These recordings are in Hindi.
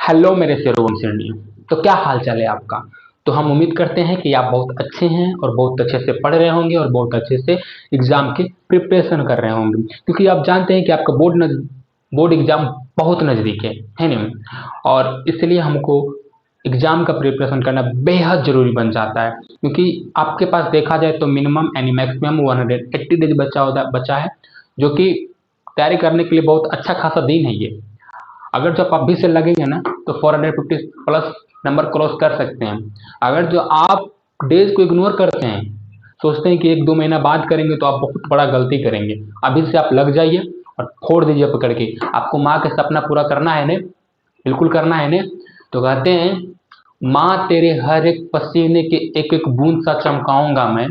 हेलो मेरे शेरों, तो क्या हाल चाल है आपका। तो हम उम्मीद करते हैं कि आप बहुत अच्छे हैं और बहुत अच्छे से पढ़ रहे होंगे और बहुत अच्छे से एग्जाम की प्रिपरेशन कर रहे होंगे, क्योंकि आप जानते हैं कि आपका बोर्ड एग्जाम बहुत नज़दीक है नहीं। और इसलिए हमको एग्जाम का प्रिपरेशन करना बेहद जरूरी बन जाता है, क्योंकि आपके पास देखा जाए तो मिनिमम यानी मैक्सिमम 180 डेज बचा है, जो कि तैयारी करने के लिए बहुत अच्छा खासा दिन है ये। अगर जो आप अभी से लगेंगे ना तो 450 प्लस नंबर क्रॉस कर सकते हैं। अगर जो आप डेज को इग्नोर करते हैं, सोचते हैं कि एक दो महीना बाद करेंगे, तो आप बहुत बड़ा गलती करेंगे। अभी से आप लग जाइए और फोड़ दीजिए पकड़ के। आपको माँ का सपना पूरा करना है ने, बिल्कुल करना है ने। तो कहते हैं, माँ तेरे हर एक पसीने के एक एक बूंद सा चमकाऊंगा मैं।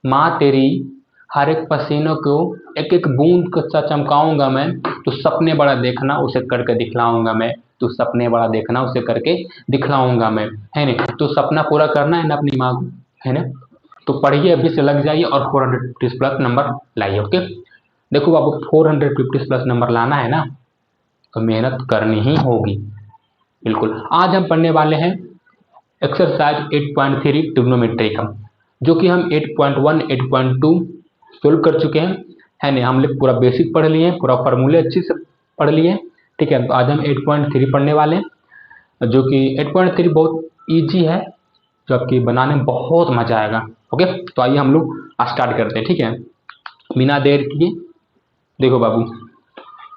माँ तेरी हर एक पसीनों को एक एक बूंद सा चमकाऊंगा मैं। तो सपने बड़ा देखना, उसे करके दिखलाऊंगा मैं। तो सपने बड़ा देखना, उसे करके दिखलाऊंगा मैं। है ना। तो सपना पूरा करना है ना अपनी माँ को, है ना। तो पढ़िए, अभी से लग जाइए और 450 प्लस नंबर लाइए। ओके। देखो बाबू, 450 प्लस नंबर लाना है ना, तो मेहनत करनी ही होगी। बिल्कुल। आज हम पढ़ने वाले हैं एक्सरसाइज 8.3 ट्रिग्नोमेट्री का, जो कि हम 8.1 8.2 सोल्व कर चुके हैं, है नहीं। हम लोग पूरा बेसिक पढ़ लिए हैं, पूरा फार्मूले अच्छे से पढ़ लिए हैं। ठीक है। तो आज हम 8.3 पढ़ने वाले हैं, जो कि 8.3 बहुत इजी है, जो आपकी बनाने में बहुत मजा आएगा। ओके। तो आइए हम लोग स्टार्ट करते हैं। ठीक है, बिना देर किए। देखो बाबू,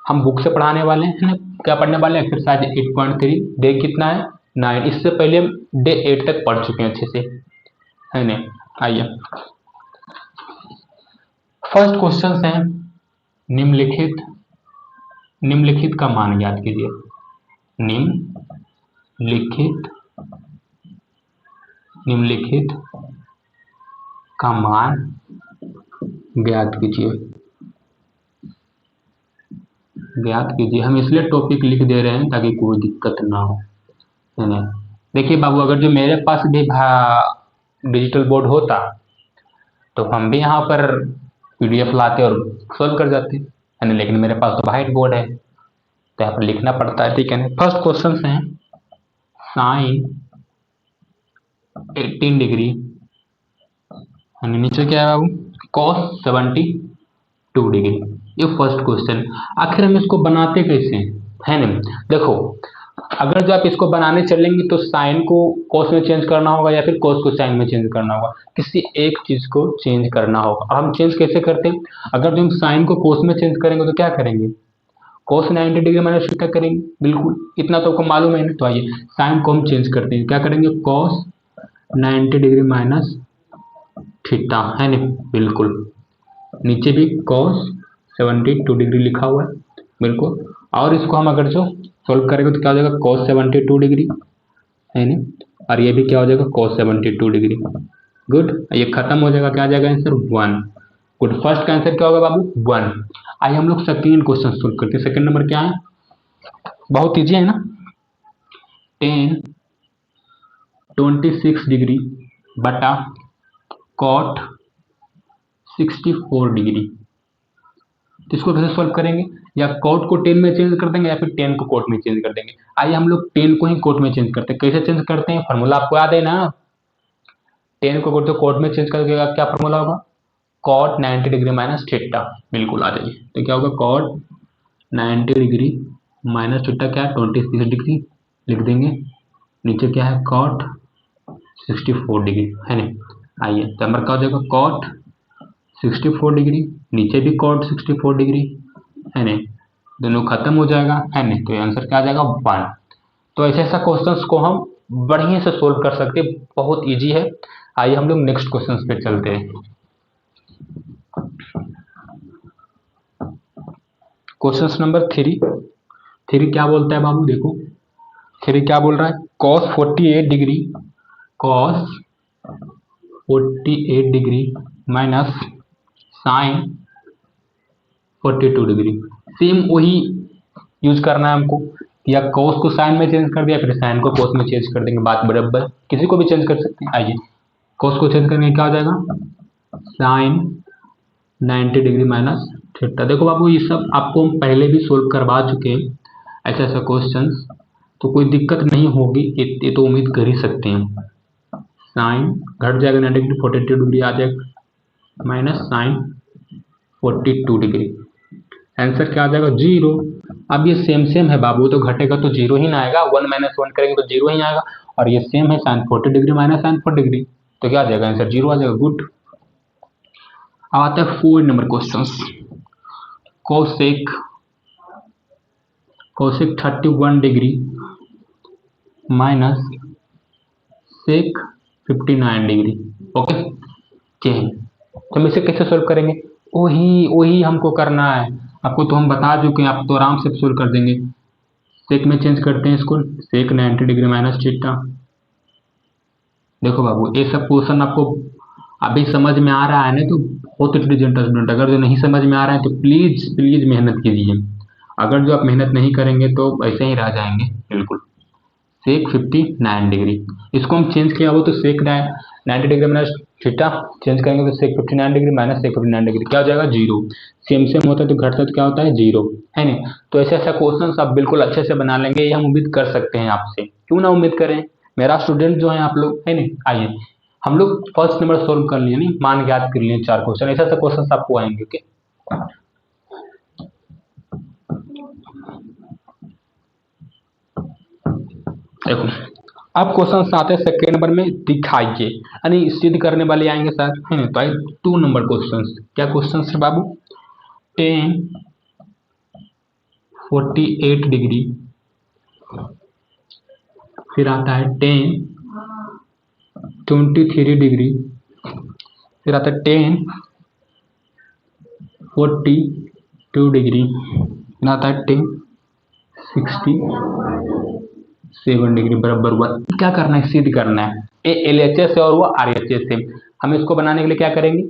हम बुक से पढ़ाने वाले हैं ना। क्या पढ़ने वाले हैं? एक्सरसाइज 8.3। डे कितना है? 9। इससे पहले हम डे 8 तक पढ़ चुके हैं अच्छे से, है ना। आइए, फर्स्ट क्वेश्चन है, निम्नलिखित निम्नलिखित का मान ज्ञात कीजिए। निम्नलिखित निम्नलिखित का मान ज्ञात कीजिए। ज्ञात कीजिए, हम इसलिए टॉपिक लिख दे रहे हैं ताकि कोई दिक्कत ना हो, है ना। देखिए बाबू, अगर जो मेरे पास भी डिजिटल बोर्ड होता तो हम भी यहाँ पर पीडीएफ लाते और सॉल्व कर जाते, है ना। लेकिन मेरे पास तो वाइट बोर्ड है, तो यहाँ पर लिखना पड़ता है। ठीक है ना। फर्स्ट क्वेश्चन है, साइन 18 डिग्री, नीचे क्या है बाबू? Cos 72 degree. ये फर्स्ट क्वेश्चन। आखिर हम इसको बनाते कैसे, है ना। देखो, अगर जो आप इसको बनाने चलेंगे तो साइन को कॉस में चेंज करना होगा, या फिर कॉस को साइन में चेंज करना होगा। किसी एक चीज को चेंज करना होगा। हम चेंज कैसे करते हैं? अगर जो हम साइन को कॉस में चेंज करेंगे तो क्या करेंगे? कॉस 90 डिग्री माइनस थीटा करेंगे। बिल्कुल, इतना तो आपको मालूम है ना। तो आइए, साइन को हम चेंज करते हैं। क्या करेंगे? कॉस 90 डिग्री माइनस थीटा, है ना। बिल्कुल, नीचे भी cos 72 डिग्री लिखा हुआ है। बिल्कुल। और इसको हम अगर जो सोल्व करेंगे तो क्या हो जाएगा? cos 72 डिग्री, है ना। और ये भी क्या हो जाएगा? cos 72 degree. गुड। ये खत्म हो जाएगा, क्या आ जाएगा आंसर? 1। गुड। फर्स्ट का आंसर क्या होगा बाबू? 1। आइए हम लोग सेकेंड क्वेश्चन सोल्व करते हैं। सेकेंड नंबर क्या है? बहुत ईजी है ना। tan 26 डिग्री बटा cot 64 डिग्री। तो इसको कैसे सॉल्व करेंगे? या कोट को 10 में चेंज कर देंगे, या फिर 10 को कोट में चेंज कर देंगे। आइए हम लोग 10 को ही कोट में चेंज करते हैं। कैसे चेंज करते हैं? फॉर्मूला आपको याद है ना। 10 को कोट में चेंज करके क्या फॉर्मूला होगा? Cot 90 degree minus theta. बिल्कुल, आ जाइए। तो क्या होगा? कॉट 90 डिग्री माइनस थीटा क्या है? 26 डिग्री लिख देंगे। नीचे क्या है? कॉट 64 डिग्री, है ना। आइए, तो नंबर क्या हो जाएगा? कॉट 64 डिग्री, नीचे भी कॉट 64 डिग्री, है ना। दोनों खत्म हो जाएगा, है ना। तो आंसर क्या आ जाएगा? 1। तो ऐसे ऐसा क्वेश्चंस को हम बढ़िया से सोल्व कर सकते हैं, बहुत इजी है। आइए हम लोग नेक्स्ट क्वेश्चंस पे चलते हैं। Question number 3। 3 क्या बोलता है बाबू? देखो, 3 क्या बोल रहा है? cos 48 degree, cos 48 degree minus sine 42 degree. Same वही यूज करना है हमको, या cos को साइन में चेंज कर दिया, फिर साइन को cos में चेंज कर देंगे। बात बराबर, किसी को भी चेंज कर सकते हैं। आइए, cos को चेंज करने क्या हो जाएगा? Sine 90 degree minus theta. देखो बाबू, ये सब आपको हम पहले भी सोल्व करवा चुके हैं, ऐसा ऐसा क्वेश्चन। तो कोई दिक्कत नहीं होगी, ये तो उम्मीद कर ही सकते हैं। साइन घट जाएगा 90 डिग्री, 42 डिग्री आ जाएगा, माइनस साइन 42 डिग्री। आंसर क्या आ जाएगा? 0। अब ये सेम सेम है बाबू, तो घटेगा तो 0 ही ना आएगा, 1 माइनस 1 करेंगे तो 0 ही आएगा, और ये सेम है sine 40 degree minus sine 40 degree, तो क्या आ जाएगा? आंसर 0 आ जाएगा। गुड। अब आता है 4 number question. Cosec 31 degree minus sec 59 degree. Okay, change. तो हम इसे कैसे सोल्व करेंगे? वही हमको करना है, आपको तो हम बता चुके हैं, आप तो आराम से सोल्व कर देंगे। सेक में चेंज करते हैं इसको, सेक 90 डिग्री माइनस थीटा। देखो बाबू, ये सब क्वेश्चन आपको अभी समझ में आ रहा है ना, तो बहुत इंटेलिजेंट स्टूडेंट। अगर जो नहीं समझ में आ रहा है तो प्लीज प्लीज मेहनत कीजिए। अगर जो आप मेहनत नहीं करेंगे तो ऐसे ही रह जाएंगे बिल्कुल। सेक 59 डिग्री, इसको हम चेंज किया हो तो सेक 90 डिग्री माइनस थीटा, चेंज करेंगे तो सेक 59 डिग्री माइनस सेक 59 डिग्री क्या हो जाएगा? 0। सेम सेम होता है तो घटता तो क्या होता है? 0 है ना। तो ऐसे ऐसा क्वेश्चन आप बिल्कुल अच्छे से बना लेंगे, ये हम उम्मीद कर सकते हैं आपसे। क्यों ना उम्मीद करें, मेरा स्टूडेंट जो है आप लोग, है ना। आइए हम लोग फर्स्ट नंबर सोल्व कर लिए, नहीं मान के याद कर लिए 4 क्वेश्चन, ऐसा ऐसा क्वेश्चन आपको आएंगे। ओके, देखो अब क्वेश्चन आते हैं सेकेंड नंबर में, दिखाइए, यानी सिद्ध करने वाले आएंगे सर, है ना। तो आइए 2 नंबर क्वेश्चन। क्या क्वेश्चन है बाबू? tan 48 डिग्री, फिर आता है tan 23 डिग्री, फिर आता है tan 42 डिग्री, फिर आता है tan 67 डिग्री बराबर 1। क्या करना है? सिद्ध करना है। ये LHS है और वो RHS है। हम इसको बनाने के लिए क्या करेंगे?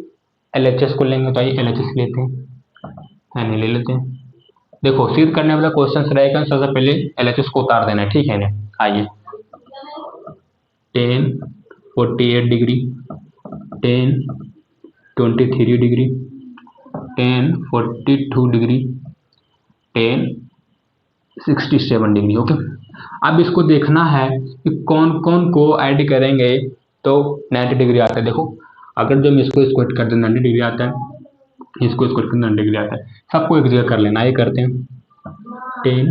LHS को लेंगे। तो आइए LHS लेते हैं, है नहीं, ले लेते हैं। देखो सिद्ध करने वाला क्वेश्चन रहेगा, सबसे पहले LHS को उतार देना है, ठीक है ना। आइए tan 48 degree, tan 23 degree, tan 42 degree, tan 67 degree. Okay, अब इसको देखना है कि कौन कौन को ऐड करेंगे तो 90 डिग्री आता है। देखो अगर जो हम इसको स्क्वायर कर दें 90 डिग्री आता है, इसको स्क्वायर कर 90 डिग्री आता है, सबको एक जगह कर लेना। ये करते हैं tan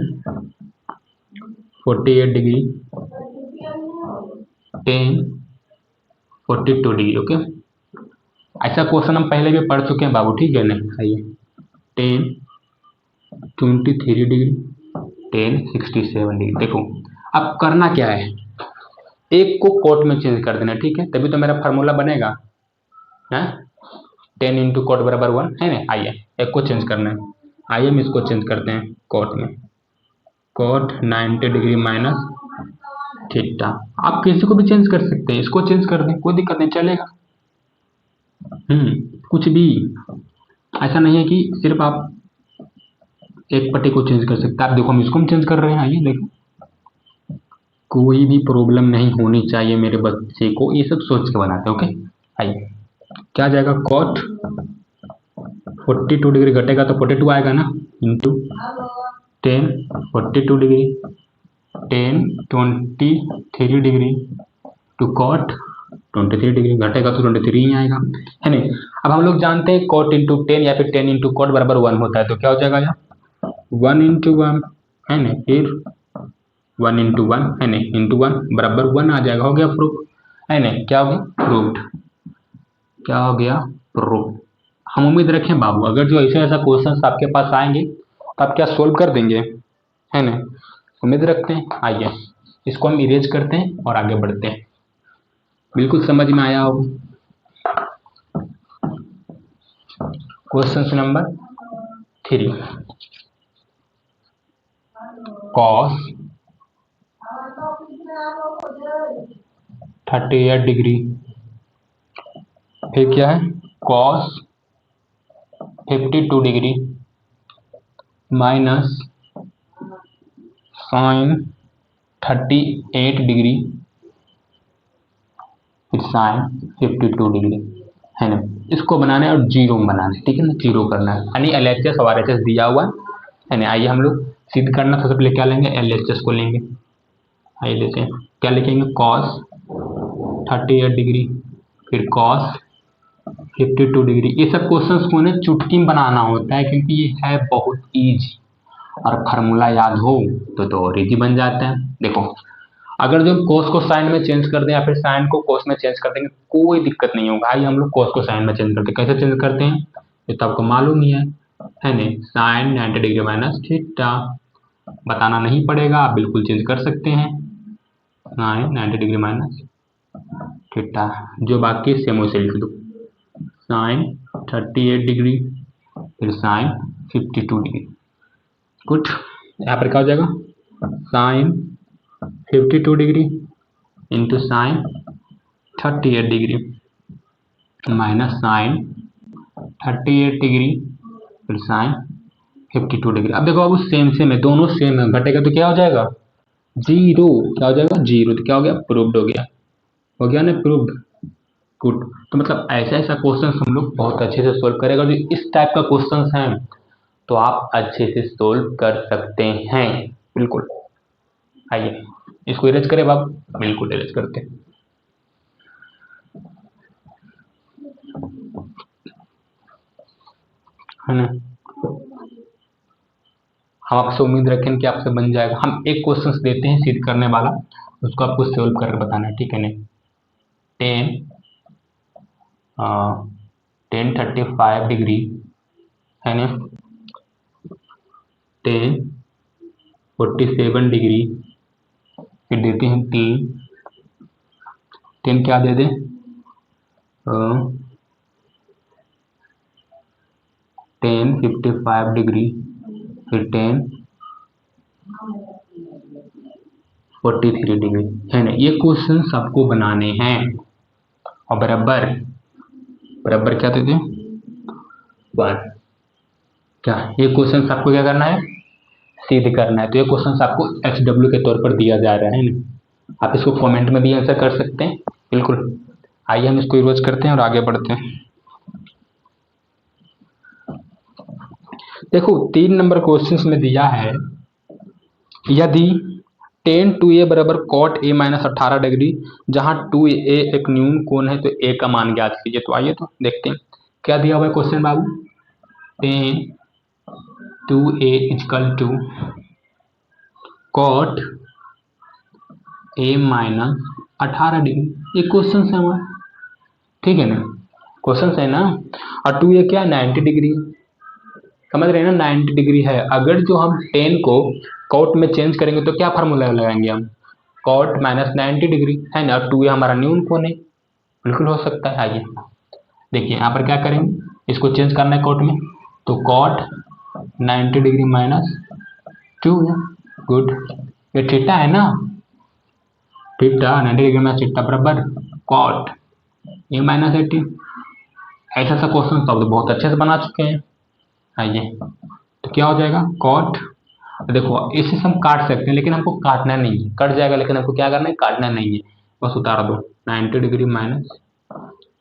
48 degree, tan 42 degree. Okay, ऐसा क्वेश्चन हम पहले भी पढ़ चुके हैं बाबू, ठीक है ना। आइए tan 23 डिग्री, tan 67 डिग्री। देखो अब करना क्या है, एक को कोट में चेंज कर देना, ठीक है, तभी तो मेरा फार्मूला बनेगा। है 10 इंटू कोट बराबर 1, है ना। आइए एक को चेंज करना है, आइए हम इसको चेंज करते हैं कोट में, कोट 90 डिग्री माइनस थीटा। आप किसी को भी चेंज कर सकते हैं, इसको चेंज कर दें, कोई दिक्कत नहीं, चलेगा। कुछ भी ऐसा नहीं है कि सिर्फ आप एक पट्टी को चेंज कर सकते हैं। आप देखो हम इसको चेंज कर रहे हैं, आइए देखो, कोई भी प्रॉब्लम नहीं होनी चाहिए मेरे बच्चे को, ये सब सोच के बनाते हैं। ओके, आइए क्या जाएगा? कॉट 42 डिग्री घटेगा तो 42 आएगा ना, into tan 42 degree, tan 23 degree to cot 23 degree, घटेगा तो 23 ही आएगा, है नहीं। अब हम लोग जानते हैं कॉट इंटू 10 या फिर 10 इंटू कॉट बराबर 1 होता है, तो क्या हो जाएगा यहाँ 1 इंटू 1, है ना, फिर 1 इंटू 1, है ना, इंटू 1 बराबर 1 आ जाएगा। हो गया प्रूफ, है ना। क्या हो गया? प्रूव्ड। क्या हो गया? प्रूफ। हम उम्मीद रखें बाबू, अगर जो ऐसे ऐसा क्वेश्चन आपके पास आएंगे तो आप क्या सोल्व कर देंगे, है ना, उम्मीद रखते हैं। आइए इसको हम इरेज करते हैं और आगे बढ़ते हैं। बिल्कुल समझ में आया होगा। क्वेश्चन नंबर 3, cos 38 डिग्री, फिर क्या है cos 52 degree minus sine 38 degree, फिर साइन 52 डिग्री, है ना। इसको बनाना है और जीरो बनाना है, ठीक है ना, जीरो करना है, यानी LHS और RHS दिया हुआ है ना। आइए हम लोग सिद्ध करना, सबसे पहले क्या लेंगे? LHS को लेंगे, आइए लेते हैं, क्या लिखेंगे, कॉस 38 डिग्री, फिर कॉस 52 डिग्री। ये सब क्वेश्चंस को ना चुटकी में बनाना होता है, क्योंकि ये है बहुत ईजी, और फार्मूला याद हो तो और ईजी बन जाता है। देखो, अगर जो कोस को साइन में चेंज कर दें या फिर साइन को कोस में चेंज कर देंगे, कोई दिक्कत नहीं होगा। आइए हम लोग कोस को साइन में चेंज करते हैं। कैसे चेंज करते हैं ये तो आपको मालूम ही है नहीं, साइन 90 डिग्री माइनस थीटा, बताना नहीं पड़ेगा, आप बिल्कुल चेंज कर सकते हैं। साइन 90 डिग्री माइनस थीटा, जो बाकी सेम वैसे लिख दो, साइन 38 डिग्री फिर साइन 52 डिग्री। गुड, यहाँ पर क्या हो जाएगा, sine 52 degree into sine 38 degree minus sine 38 degree फिर साइन 52 डिग्री। अब देखो, अब सेम सेम है, दोनों सेम है, घटेगा तो क्या हो जाएगा, जीरो। क्या हो जाएगा, जीरो। तो क्या हो गया, प्रूव्ड हो गया ना, प्रूव्ड। गुड। तो मतलब ऐसा ऐसा क्वेश्चन हम लोग बहुत अच्छे से सोल्व करेगा। जो इस टाइप का क्वेश्चन है तो आप अच्छे से सोल्व कर सकते हैं, बिल्कुल। आइए इसको इरेज करें बाब, बिल्कुल इरेज करते हैं, है ना। हम आपसे उम्मीद रखें कि आपसे बन जाएगा। हम एक क्वेश्चन देते हैं सिद्ध करने वाला, उसको आपको सोल्व करके बताना है, ठीक है ना। 10 डिग्री है ना, 10 47 डिग्री, फिर देते हैं 10 क्या दे दें, 10 55 डिग्री, फिर 10 43 डिग्री, है ना। ये क्वेश्चन सबको बनाने हैं, और बराबर बराबर क्या देते हैं, 1। क्या ये क्वेश्चन आपको क्या करना है, सिद्ध करना है। तो ये क्वेश्चन आपको HW के तौर पर दिया जा रहा है ना, आप इसको कमेंट में भी आंसर कर सकते हैं, बिल्कुल। आइए हम इसको रिवर्स करते हैं और आगे बढ़ते हैं। देखो 3 नंबर क्वेश्चन में दिया है, यदि tan 2a बराबर cot a माइनस 18 डिग्री, जहां 2a एक न्यून कोण है, तो a का मान ज्ञात कीजिए। तो आइए तो देखते हैं क्या दिया हुआ है क्वेश्चन बाबू। tan 2a equal to cot a minus 18 degree, ये क्वेश्चन है हमारा, ठीक है ना, क्वेश्चन है ना। और 2a क्या 90 डिग्री, समझ रहे हैं ना, 90 डिग्री है। अगर जो हम 10 को कॉट में चेंज करेंगे तो क्या फार्मूला लगाएंगे हम, कॉट माइनस 90 डिग्री, है ना। और 2a हमारा न्यून कोण है, बिल्कुल हो सकता है। आइए देखिए यहाँ पर क्या करेंगे, इसको चेंज करना है कॉट में, तो कॉट 90 डिग्री माइनस 2 है। गुड, ये थीटा है ना, थीटा 90 डिग्री माइनस थीटा बराबर कॉट a माइनस 80। ऐसा सा क्वेश्चन सब बहुत अच्छे से बना चुके हैं। आइए तो क्या हो जाएगा, कॉट, देखो इसे हम काट सकते हैं लेकिन हमको काटना नहीं है, कट जाएगा लेकिन हमको क्या करना है, काटना नहीं है, बस उतार दो। 90 डिग्री माइनस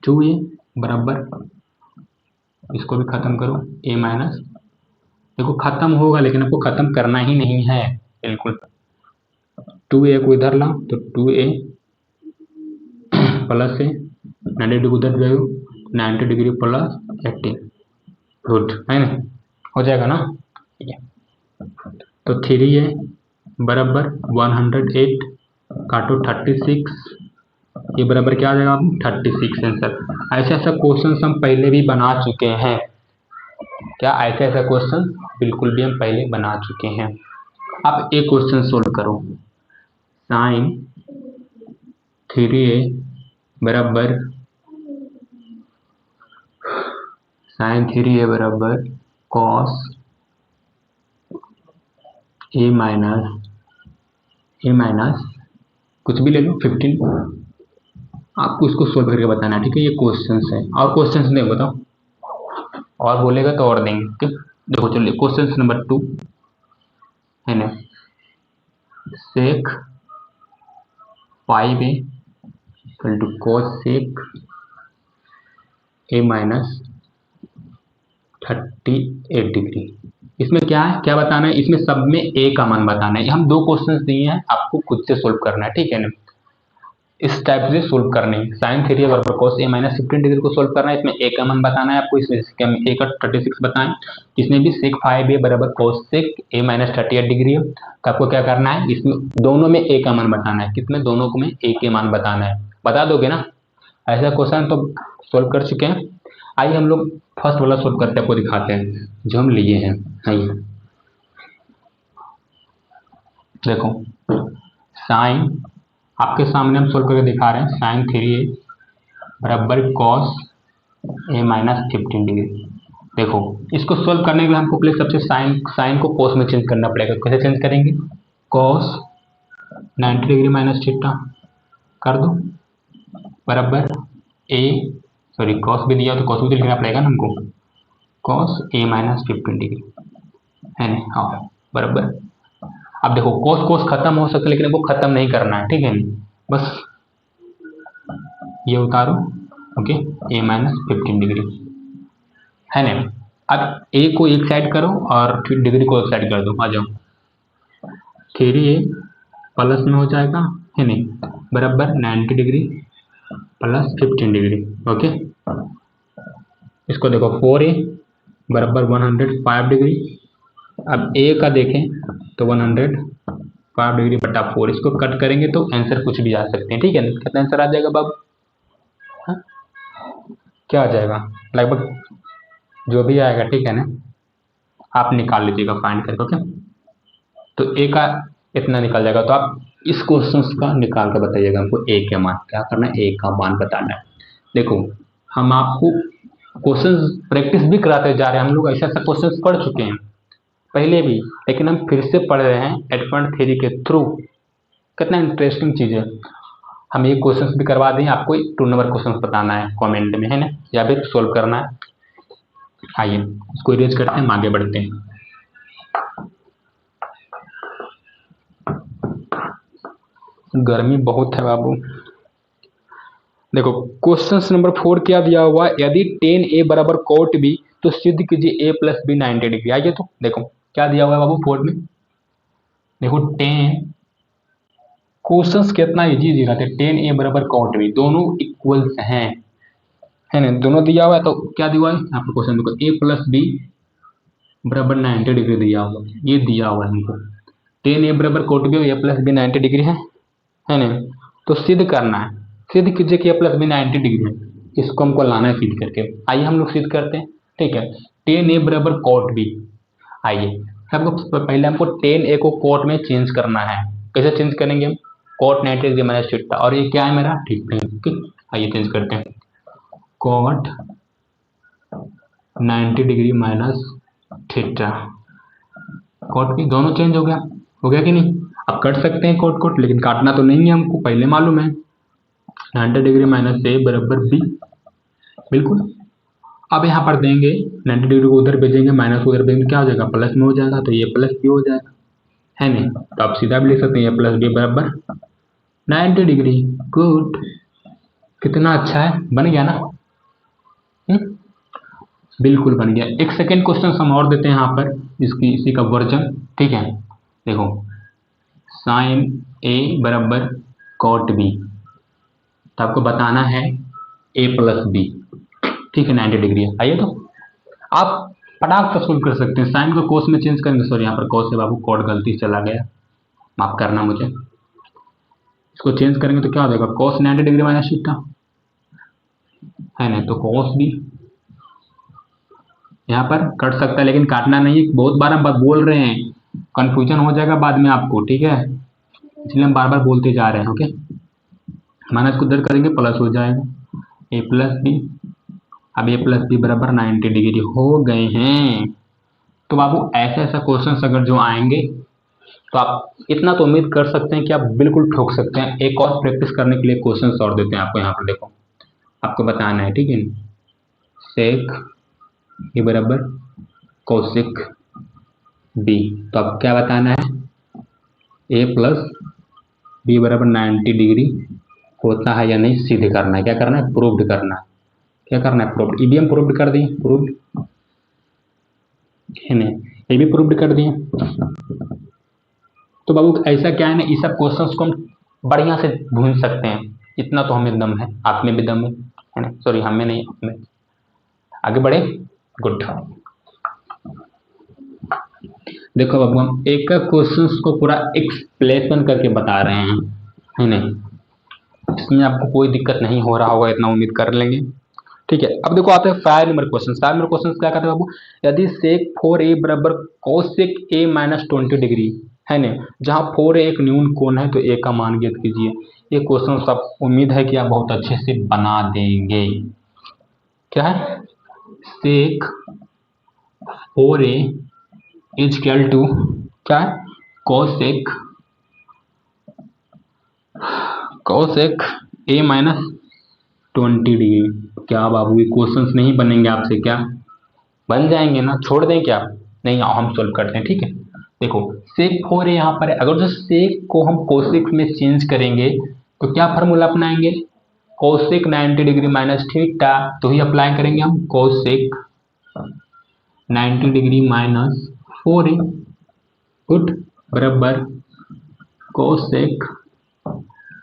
2a बराबर, इसको भी खत्म करो, a माइनस, देखो खत्म होगा लेकिन आपको खत्म करना ही नहीं है, बिल्कुल। 2a को इधर ला तो 2a प्लस से 90 डिग्री उधर जाओ, 90 डिग्री प्लस 80, गुड, है ना, हो जाएगा ना। तो 3a बराबर 108 काटो 36, ये बराबर क्या आ जाएगा, 36 आंसर। ऐसा ऐसा क्वेश्चन हम पहले भी बना चुके हैं, क्या ऐसा ऐसा क्वेश्चन बिल्कुल भी हम पहले बना चुके हैं। आप एक क्वेश्चन सोल्व करो, साइन 3a बराबर, साइन 3a बराबर कॉस a माइनस कुछ भी ले लो 15, आपको इसको सोल्व करके बताना है, ठीक है। ये क्वेश्चंस है, और क्वेश्चंस नहीं बताओ, और बोलेगा तो और देंगे, ठीक। देखो चलिए क्वेश्चन नंबर 2 है ना, sec 5a equal to cosec a minus 38 degree, इसमें क्या है, क्या बताना है, इसमें सब में ए का मान बताना है। हम 2 क्वेश्चंस दिए हैं, आपको खुद से सोल्व करना है, ठीक है ना। इस टाइप से सोल्व करनी है। साइन थीटा बराबर cos a माइनस 15 डिग्री को सोल्व करना है। इसमें ए का मान बताना है आपको, इसमें हम ए का 36 बताएं। इसमें भी sec 5a बराबर cos sec a minus 38 degree है। तो आपको क्या करना है, इसमें दोनों में ए का मान बताना है। कितने, दोनों में ए के मान बताना है। बता दोगे ना, ऐसा क्वेश्चन तो सोल्व कर चुके हैं। आइए हम लोग फर्स्ट वाला सोल्व करते हैं, आपको दिखाते हैं जो हम लिए हैं। आइए देखो, साइन आपके सामने हम सोल्व करके दिखा रहे हैं। साइन 3a बराबर cos a माइनस 15 डिग्री। देखो, इसको सोल्व करने के लिए हमको पहले सबसे साइन को cos में चेंज करना पड़ेगा। कैसे चेंज करेंगे, cos 90 डिग्री माइनस थीटा कर दो बराबर a, सॉरी cos भी दिया तो cos भी लिखना पड़ेगा ना हमको, cos a माइनस 15 डिग्री है ना। हाँ बराबर। अब देखो cos खत्म हो सकता है, लेकिन हमको खत्म नहीं करना है, ठीक है। बस ये उतारो, ओके, a माइनस 15 डिग्री है ना। अब a को एक साइड करो और फिर डिग्री को एक साइड कर दो। आ जाओ, 3a प्लस में हो जाएगा है ना, बराबर 90 डिग्री प्लस 15 डिग्री, ओके। इसको देखो 4a बराबर 105 डिग्री। अब a का देखें तो 105 डिग्री बटा 4, इसको कट करेंगे तो आंसर कुछ भी आ सकते हैं, ठीक है ना। कितना आंसर आ जाएगा बाबू, हाँ? क्या आ जाएगा, लगभग जो भी आएगा, ठीक है ना, आप निकाल लीजिएगा फाइंड करके, ओके। तो ए का इतना निकल जाएगा। तो आप इस क्वेश्चन का निकाल कर बताइएगा हमको ए के मान, क्या करना है, ए का मान बताना है। देखो, हम आपको क्वेश्चन प्रैक्टिस भी कराते जा रहे हैं। हम लोग ऐसा क्वेश्चन पढ़ चुके हैं पहले भी, लेकिन हम फिर से पढ़ रहे हैं एडवांस थ्योरी के थ्रू। कितना इंटरेस्टिंग चीज़ है। हम ये क्वेश्चन भी करवा दें, आपको 2 नंबर क्वेश्चन बताना है कमेंट में, है ना, या फिर सोल्व करना है। आइए इसको इरेज करते हैं, हम आगे बढ़ते हैं। गर्मी बहुत है बाबू। देखो क्वेश्चन नंबर 4 क्या दिया हुआ है, यदि tan a बराबर cot b तो सिद्ध कीजिए a प्लस बी 90 डिग्री। आइए तो देखो क्या दिया हुआ है बाबू 4 में। देखो tan, क्वेश्चंस कितना इजी दिया था, tan a बराबर cot b, दोनों इक्वल्स हैं, है ना, दोनों दिया हुआ है। तो क्या दिया हुआ है यहाँ पर क्वेश्चन, देखो a प्लस बी बराबर 90 डिग्री दिया हुआ है, ये दिया हुआ है हमको। tan a बराबर cot b और a प्लस बी 90 डिग्री है ना। तो सिद्ध करना है, सिद्ध कीजिए कि a प्लस बी 90 डिग्री है। इसको हमको लाना है सिद्ध करके। आइए हम लोग सिद्ध करते हैं, ठीक है। tan a बराबर cot b, आइए सबको पहले हमको tan a को cot में चेंज करना है। कैसे चेंज करेंगे हम, cot 90 डिग्री माइनस थीटा, और ये क्या है मेरा, ठीक है, ओके। आइए चेंज करते हैं, cot 90 degree minus theta, cot की दोनों चेंज हो गया कि नहीं। अब कट सकते हैं cot, लेकिन काटना तो नहीं है हमको, पहले मालूम है 90 डिग्री माइनस ए बराबर बी, बिल्कुल। अब यहाँ पर देंगे 90 डिग्री को उधर भेजेंगे, माइनस उधर भेजेंगे, क्या हो जाएगा, प्लस में हो जाएगा। तो ये प्लस बी हो जाएगा, है नहीं। तो आप सीधा भी लिख सकते हैं, ये प्लस बी बराबर 90 डिग्री। गुड, कितना अच्छा है, बन गया ना। बिल्कुल बन गया। एक सेकेंड क्वेश्चन हम और देते हैं यहाँ पर, इसी का वर्जन, ठीक है। देखो साइन ए बराबर कॉट बी, तो आपको बताना है ए प्लस बी, ठीक है, 90 डिग्री है। आइए तो आप फटाक से सोल्व कर सकते हैं। साइन को कोस में चेंज करेंगे, सॉरी यहाँ पर कोस है बाबू, कॉट गलती से चला गया, माफ करना मुझे। इसको चेंज करेंगे तो क्या हो जाएगा, कोस 90 डिग्री माइनस थीटा, है ना। तो कोस भी यहाँ पर कट सकता है, लेकिन काटना नहीं है। बहुत बार हम बोल रहे हैं, कंफ्यूजन हो जाएगा बाद में आपको, ठीक है, इसलिए हम बार बार बोलते जा रहे हैं, ओके। माइनस को उधर करेंगे, प्लस हो जाएगा, ए प्लस बी। अब ए प्लस बी बराबर 90 डिग्री हो गए हैं। तो बाबू ऐसा क्वेश्चन अगर जो आएंगे तो आप इतना तो उम्मीद कर सकते हैं कि आप बिल्कुल ठोक सकते हैं। एक और प्रैक्टिस करने के लिए क्वेश्चन और देते हैं आपको यहाँ पर, देखो आपको बताना है, ठीक है। सेक ए बराबर कोसेक बी, तो अब क्या बताना है, ए प्लस बी बराबर 90 डिग्री होता है या नहीं, सिद्ध करना है। क्या करना है, प्रूव्ड करना है। क्या करना है, प्रूव्ड। ईवीएम प्रूव्ड कर दी, प्रूव्ड, है ना। ये भी प्रूव्ड कर दिए। तो बाबू ऐसा क्या है ना, इस सब क्वेश्चंस को हम बढ़िया से भून सकते हैं, इतना तो हमें दम है, आप में भी दम है ना, सॉरी हमें नहीं, आप में। आगे बढ़े, गुड। देखो बाबू हम एक एक क्वेश्चंस को पूरा एक्सप्लेन करके बता रहे हैं, है नहीं, इसमें आपको कोई दिक्कत नहीं हो रहा होगा, इतना उम्मीद कर लेंगे। ठीक है, अब देखो आते हैं 5 नंबर क्वेश्चन। 5 नंबर क्वेश्चन क्या कहते हैं बाबू, यदि सेक 4a बराबर कोसेक a माइनस 20 डिग्री है ना, जहाँ 4a एक न्यून कोण है तो a का मान ज्ञात कीजिए। ये क्वेश्चन सब उम्मीद है कि आप बहुत अच्छे से बना देंगे। क्या है, सेक 4a इज इक्वल टू क्या है, कोसेक a माइनस 20 डिग्री। क्या बाबू ये क्वेश्चंस नहीं बनेंगे आपसे क्या, बन जाएंगे ना, छोड़ दें क्या, नहीं आओ हम सोल्व करते हैं। ठीक है, देखो सेक 4 है यहाँ पर है, अगर जो सेक को हम कोसेक में चेंज करेंगे तो क्या फार्मूला अपनाएंगे, कोसेक 90 डिग्री माइनस थीटा, तो ही अप्लाई करेंगे हम cosec 90 degree minus 4a good बराबर कोसेक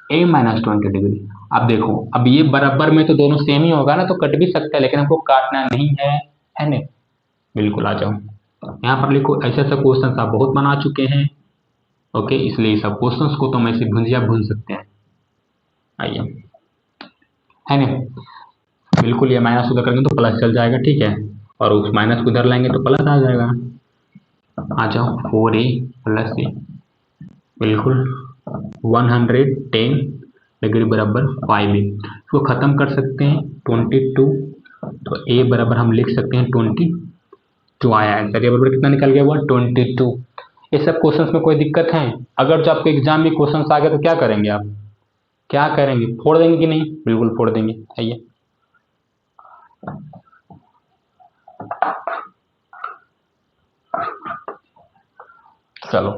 a माइनस 20 डिग्री। अब देखो अब ये बराबर में तो दोनों सेम ही होगा ना, तो कट भी सकता है, लेकिन हमको काटना नहीं है ना, बिल्कुल आ जाओ यहाँ पर लिखो। ऐसे ऐसे क्वेश्चन आप बहुत बना चुके हैं, ओके, इसलिए सब क्वेश्चंस को तो हम ऐसे भुंजिया भून सकते हैं। आइए, है ना, बिल्कुल, ये माइनस उधर करेंगे तो प्लस चल जाएगा, ठीक है, और उस माइनस को इधर लाएंगे तो प्लस आ जाएगा। आ जाओ 4a प्लस a बिल्कुल 110 डिग्री बराबर 5a, इसको खत्म कर सकते हैं 22, तो a बराबर हम लिख सकते हैं 22 आया आंसर। ये बराबर कितना निकल गया हुआ 22। ये सब क्वेश्चंस में कोई दिक्कत है, अगर जो आपके एग्जाम में क्वेश्चंस आ गए तो क्या करेंगे आप, क्या करेंगे, फोड़ देंगे कि नहीं, बिल्कुल फोड़ देंगे। आइए चलो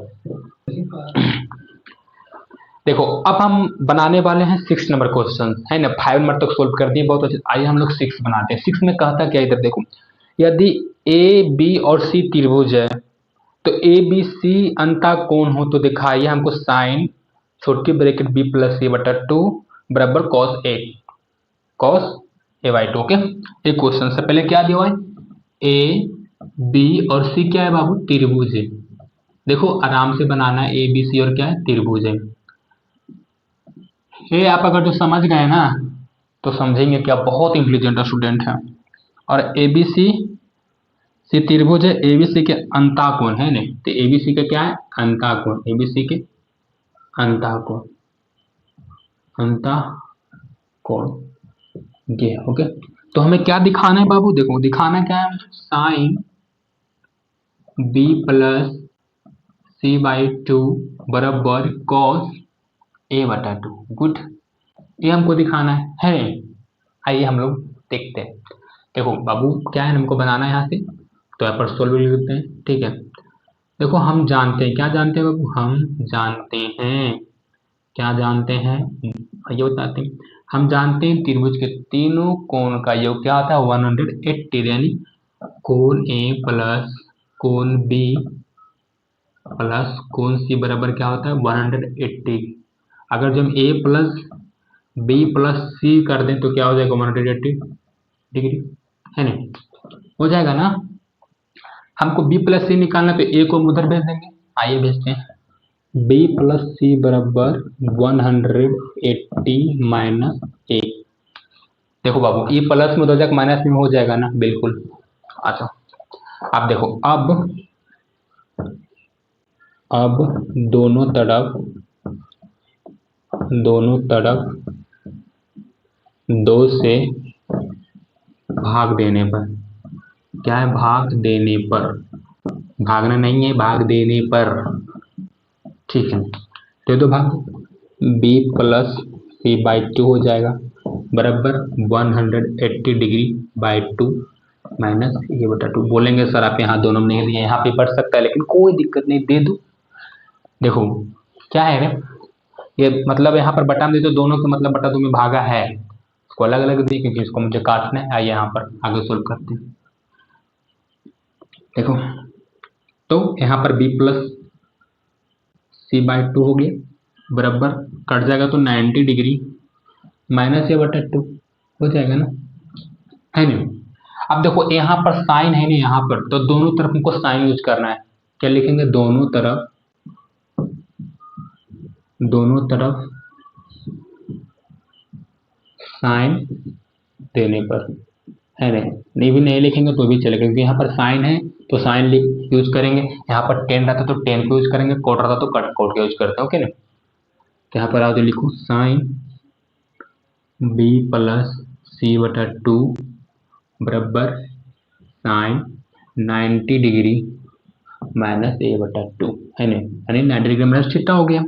देखो अब हम बनाने वाले हैं 6 नंबर क्वेश्चन, है ना, 5 नंबर तक सोल्व कर दिए, बहुत अच्छे। आइए हम लोग 6 बनाते हैं। 6 में कहता क्या, इधर देखो, यदि ए बी और सी त्रिभुज है तो ए बी सी अंतःकोण हो तो दिखाइए हमको साइन छोटी ब्रैकेट बी प्लस सी बटा 2 बराबर कॉस ए बाई 2। ओके, एक क्वेश्चन से पहले क्या दिया हुआ है, ए बी और सी क्या है बाबू, त्रिभुज है। देखो आराम से बनाना है, ए बी सी और क्या है, त्रिभुज है। ये आप अगर जो समझ गए ना तो समझेंगे कि आप बहुत इंटेलिजेंट स्टूडेंट हैं। और ए बी सी त्रिभुज है, ए बी सी के अंतःकोण है नहीं, तो ए बी सी का क्या है, अंतःकोण, ए बी सी के अंतःकोण ये ओके। तो हमें क्या दिखाना है बाबू, देखो दिखाना क्या है, sine B plus C by 2 बराबर कॉस ए बटा 2 गुड, ये हमको दिखाना है। आइए हम लोग देखते हैं। देखो बाबू क्या है, हमको बनाना है यहाँ से, तो यहाँ पर सोल्व लिख देते हैं। ठीक है, देखो हम जानते हैं, क्या जानते हैं बाबू, हम जानते हैं, क्या जानते हैं, ये बताते हैं। हम जानते हैं त्रिभुज के तीनों कोण का योग क्या आता है 180, यानी कोण ए प्लस कोण बी प्लस कोण सी बराबर क्या होता है 180। अगर जब ए प्लस बी प्लस सी कर दें तो क्या हो जाएगा 180 डिग्री, है ना, हो जाएगा ना। हमको बी प्लस सी निकालना, तो ए को उधर भेज देंगे। आइए भेजते हैं, b प्लस सी बराबर 180 माइनस ए। देखो बाबू ये प्लस में हो जाएगा, माइनस में हो जाएगा ना, बिल्कुल। अच्छा अब देखो, अब दोनों तरफ 2 से भाग देने पर, क्या है, भाग देने पर, भागना नहीं है, भाग देने पर, ठीक है, दे दो भाग, b प्लस सी बाई 2 हो जाएगा बराबर 180 डिग्री बाई 2 माइनस ये बटा 2। बोलेंगे सर आप यहाँ दोनों नहीं दिए, यहाँ पे बढ़ सकता है, लेकिन कोई दिक्कत नहीं, दे दो। देखो क्या है रे, ये मतलब यहाँ पर बटा में दे दो, दोनों का मतलब बटा 2 में भागा है, इसको अलग अलग दिए क्योंकि इसको मुझे काटना है। आइए यहाँ पर आगे सोल्व करते हैं। देखो तो यहाँ पर b प्लस c/2 हो गया, बराबर कट जाएगा तो 90 डिग्री माइनस a/2 हो जाएगा ना, है नहीं। अब देखो यहाँ पर साइन है नहीं, यहाँ पर तो दोनों तरफ हमको साइन यूज करना है। क्या लिखेंगे, दोनों तरफ साइन देने पर, है नहीं भी नहीं लिखेंगे तो भी चलेगा, क्योंकि यहाँ पर साइन है तो साइन यूज करेंगे, यहाँ पर टेन रहता तो टेन को यूज करेंगे, कोट रहता तो कोट का यूज करते हैं, ओके ना। तो यहाँ पर आओ तो लिखो साइन b प्लस c/2 बराबर साइन 90 डिग्री माइनस a/2, है नहीं, यानी 90 डिग्री माइनस थीटा हो गया।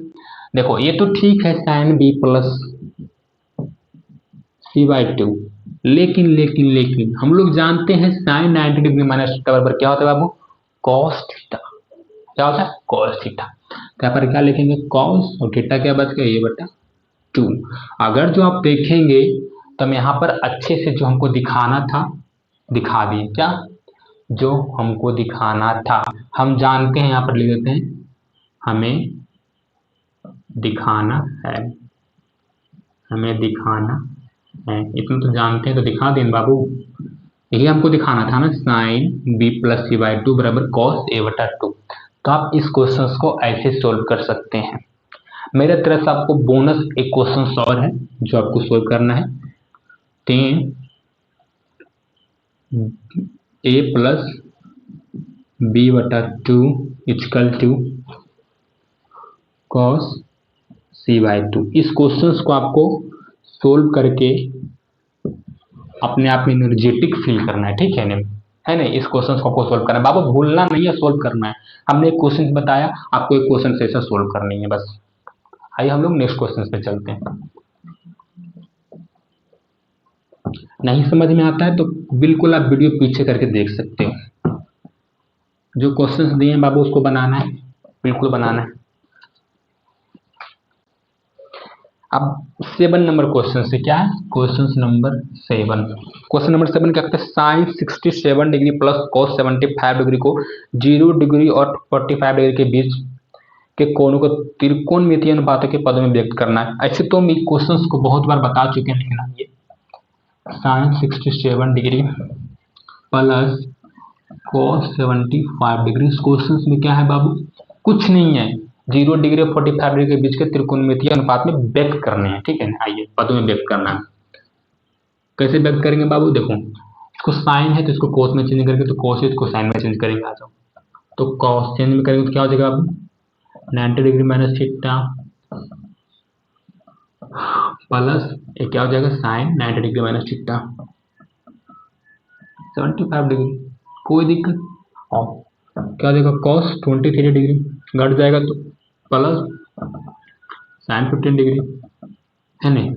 देखो ये तो ठीक है साइन b प्लस c/2, लेकिन हम लोग जानते हैं साइन 90 डिग्री माइनस थीटा बराबर क्या होता है बाबू, कॉस थीटा। क्या होता है, कॉस थीटा। यहाँ पर क्या लिखेंगे, कॉस और थीटा क्या बच गया, a/2। अगर जो आप देखेंगे तो हम यहाँ पर अच्छे से जो हमको दिखाना था दिखा दिए, क्या जो हमको दिखाना था हम जानते हैं, यहाँ पर लिख देते हैं हमें दिखाना है, इतना तो जानते हैं तो दिखा दें बाबू। यही हमको दिखाना था ना, साइन b प्लस c/2 बराबर कॉस a/2। तो आप इस क्वेश्चन को ऐसे सोल्व कर सकते हैं। मेरे तरफ से आपको बोनस एक क्वेश्चन और है जो आपको सोल्व करना है, 10 a plus b/2 equal to cos c/2। इस क्वेश्चन को आपको सोल्व करके अपने आप में एनर्जेटिक फील करना है, ठीक है ना, है ना। इस क्वेश्चन को आपको सोल्व करना है बाबू, भूलना नहीं है, सोल्व करना है। हमने एक क्वेश्चन बताया, आपको एक क्वेश्चन से ऐसा सोल्व करनी है बस। आइए हम लोग नेक्स्ट क्वेश्चन पे चलते हैं। नहीं समझ में आता है तो बिल्कुल आप वीडियो पीछे करके देख सकते हो। जो क्वेश्चंस दिए हैं बाबू उसको बनाना है, बिल्कुल बनाना है। अब 7 नंबर क्वेश्चन से क्या है, क्वेश्चन नंबर 7 क्या कहते हैं, sine 67 degree plus cos 75 degree को 0 डिग्री और 45 डिग्री के बीच के कोणों को त्रिकोणमितीय अनुपातों के पदों में व्यक्त करना है। ऐसे तो हम क्वेश्चंस को बहुत बार बता चुके हैं, लेकिन आइए sine 67 degree plus cos 75 degree, इस क्वेश्चन में क्या है बाबू, कुछ नहीं है, 0 डिग्री और 45 डिग्री के बीच के त्रिकोणमितीय अनुपात में व्यक्त करने हैं, ठीक है ना। आइए पदों में व्यक्त करना है, कैसे व्यक्त करेंगे बाबू, देखो इसको साइन है तो इसको कोस में चेंज करेंगे, तो कोस है इसको साइन में चेंज करेंगे। आ जाओ, तो कॉस चेंज में करेंगे तो क्या हो जाएगा बाबू, 90 डिग्री माइनस थीटा प्लस ये क्या हो जाएगा, sine 90 degree minus theta 75 degree, कोई दिक्कत। और क्या हो जाएगा, कॉस 23 डिग्री घट जाएगा तो प्लस साइन 15 डिग्री, है नहीं,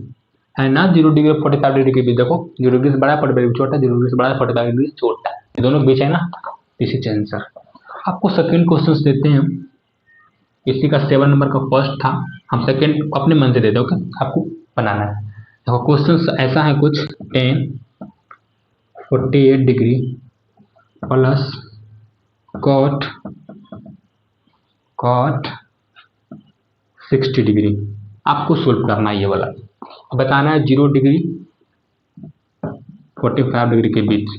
है ना। 0 डिग्री और 45 डिग्री के बीच देखो, 0 डिग्री से बड़ा 45 डिग्री छोटा, 0 डिग्री से बड़ा 45 डिग्री छोटा, ये दोनों के बीच है ना, दिस इज आंसर। आपको सेकंड क्वेश्चन देते हैं, इसी का 7 नंबर का फर्स्ट था, हम सेकंड अपने मन से देते, ओके, आपको बनाना है। देखो क्वेश्चन ऐसा है कुछ, 10 48 डिग्री प्लस कॉट 60 डिग्री, आपको सोल्व करना है ये वाला, बताना है 0 डिग्री 45 डिग्री के बीच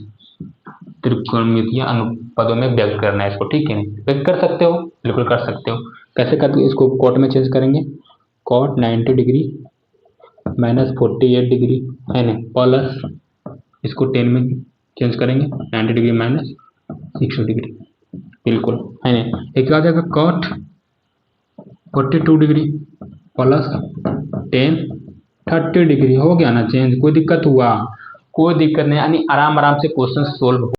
त्रिकोणमितीय अनुपातों में व्यक्त करना है इसको, ठीक है। व्यक्त कर सकते हो, बिल्कुल कर सकते हो। कैसे करते हो, इसको कॉट में चेंज करेंगे, कॉट 90 डिग्री माइनस 48 डिग्री, है ना, प्लस इसको 10 में चेंज करेंगे, 90 डिग्री माइनस 60 डिग्री, बिल्कुल, है ना। एक क्या हो जाएगा, कॉट 42 डिग्री प्लस 10 30 डिग्री, हो गया ना चेंज, कोई दिक्कत हुआ, कोई दिक्कत नहीं, यानी आराम से क्वेश्चन सोल्व